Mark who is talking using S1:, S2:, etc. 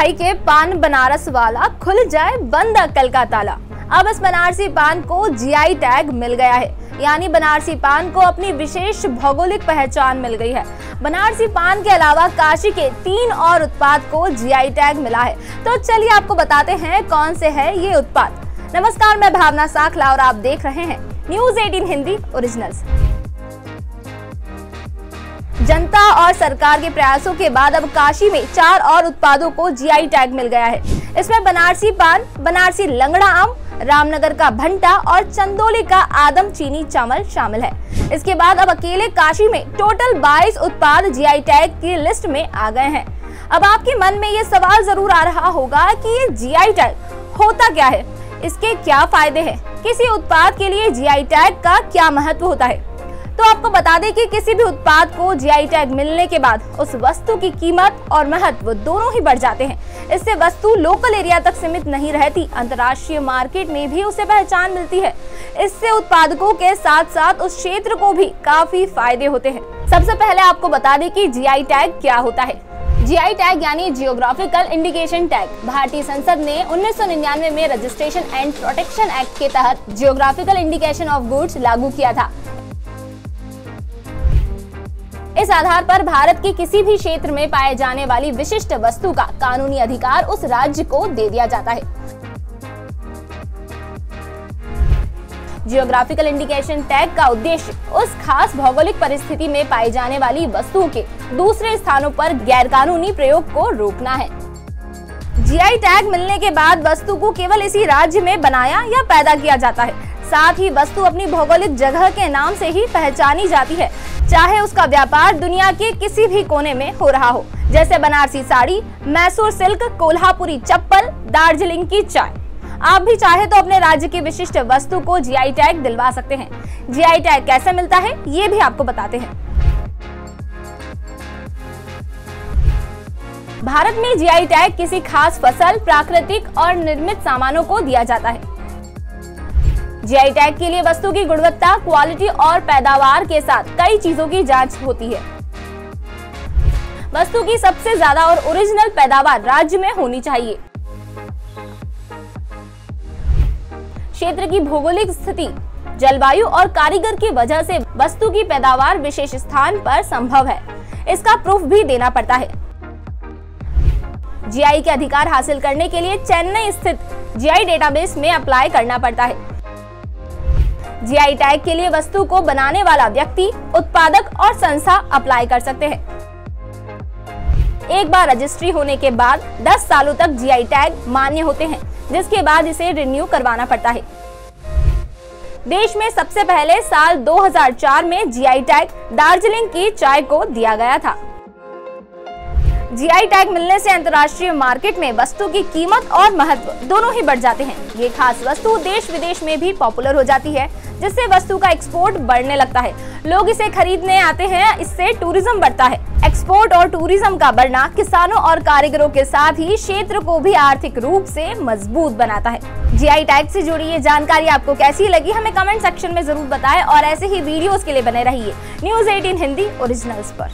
S1: मिठाई के पान बनारस वाला, खुल जाए बंद अक्ल का ताला। अब इस बनारसी पान को जीआई टैग मिल गया है, यानी बनारसी पान को अपनी विशेष भौगोलिक पहचान मिल गई है। बनारसी पान के अलावा काशी के 3 और उत्पाद को जीआई टैग मिला है। तो चलिए आपको बताते हैं कौन से है ये उत्पाद। नमस्कार, मैं भावना साखला और आप देख रहे हैं न्यूज़ 18 हिंदी ओरिजिनल्स। जनता और सरकार के प्रयासों के बाद अब काशी में 4 और उत्पादों को जीआई टैग मिल गया है। इसमें बनारसी पान, बनारसी लंगड़ा आम, रामनगर का भंटा और चंदौली का आदम चीनी चावल शामिल है। इसके बाद अब अकेले काशी में टोटल 22 उत्पाद जीआई टैग की लिस्ट में आ गए हैं। अब आपके मन में ये सवाल जरूर आ रहा होगा कि ये जीआई टैग होता क्या है, इसके क्या फायदे हैं, किसी उत्पाद के लिए जीआई टैग का क्या महत्व होता है। तो आपको बता दें कि किसी भी उत्पाद को जीआई टैग मिलने के बाद उस वस्तु की कीमत और महत्व दोनों ही बढ़ जाते हैं। इससे वस्तु लोकल एरिया तक सीमित नहीं रहती, अंतर्राष्ट्रीय मार्केट में भी उसे पहचान मिलती है। इससे उत्पादकों के साथ साथ उस क्षेत्र को भी काफी फायदे होते हैं। सबसे पहले आपको बता दें कि जीआई टैग क्या होता है। जीआई टैग यानी जियोग्राफिकल इंडिकेशन टैग भारतीय संसद ने 1999 में रजिस्ट्रेशन एंड प्रोटेक्शन एक्ट के तहत जियोग्राफिकल इंडिकेशन ऑफ गुड्स लागू किया था। इस आधार पर भारत के किसी भी क्षेत्र में पाए जाने वाली विशिष्ट वस्तु का कानूनी अधिकार उस राज्य को दे दिया जाता है। जियोग्राफिकल इंडिकेशन टैग का उद्देश्य उस खास भौगोलिक परिस्थिति में पाई जाने वाली वस्तुओं के दूसरे स्थानों पर गैरकानूनी प्रयोग को रोकना है। जीआई टैग मिलने के बाद वस्तु को केवल इसी राज्य में बनाया या पैदा किया जाता है। साथ ही वस्तु अपनी भौगोलिक जगह के नाम से ही पहचानी जाती है, चाहे उसका व्यापार दुनिया के किसी भी कोने में हो रहा हो, जैसे बनारसी साड़ी, मैसूर सिल्क, कोल्हापुरी चप्पल, दार्जिलिंग की चाय। आप भी चाहे तो अपने राज्य की विशिष्ट वस्तु को जीआई टैग दिलवा सकते हैं। जीआई टैग कैसे मिलता है ये भी आपको बताते हैं। भारत में जीआई टैग किसी खास फसल, प्राकृतिक और निर्मित सामानों को दिया जाता है। जीआई टैग के लिए वस्तु की गुणवत्ता, क्वालिटी और पैदावार के साथ कई चीजों की जांच होती है। वस्तु की सबसे ज्यादा और ओरिजिनल पैदावार राज्य में होनी चाहिए। क्षेत्र की भौगोलिक स्थिति, जलवायु और कारीगर की वजह से वस्तु की पैदावार विशेष स्थान पर संभव है, इसका प्रूफ भी देना पड़ता है। जीआई के अधिकार हासिल करने के लिए चेन्नई स्थित जीआई डेटाबेस में अप्लाई करना पड़ता है। जीआई टैग के लिए वस्तु को बनाने वाला व्यक्ति, उत्पादक और संस्था अप्लाई कर सकते हैं। एक बार रजिस्ट्री होने के बाद 10 सालों तक जीआई टैग मान्य होते हैं, जिसके बाद इसे रिन्यू करवाना पड़ता है। देश में सबसे पहले साल 2004 में जीआई टैग दार्जिलिंग की चाय को दिया गया था। जीआई टैग मिलने से अंतर्राष्ट्रीय मार्केट में वस्तु की कीमत और महत्व दोनों ही बढ़ जाते हैं। ये खास वस्तु देश विदेश में भी पॉपुलर हो जाती है, जिससे वस्तु का एक्सपोर्ट बढ़ने लगता है। लोग इसे खरीदने आते हैं, इससे टूरिज्म बढ़ता है। एक्सपोर्ट और टूरिज्म का बढ़ना किसानों और कारीगरों के साथ ही क्षेत्र को भी आर्थिक रूप से मजबूत बनाता है। जीआई टैग से जुड़ी ये जानकारी आपको कैसी लगी, हमें कमेंट सेक्शन में जरूर बताएं और ऐसे ही वीडियोस के लिए बने रहिए न्यूज़ 18 हिंदी ओरिजिनल्स पर।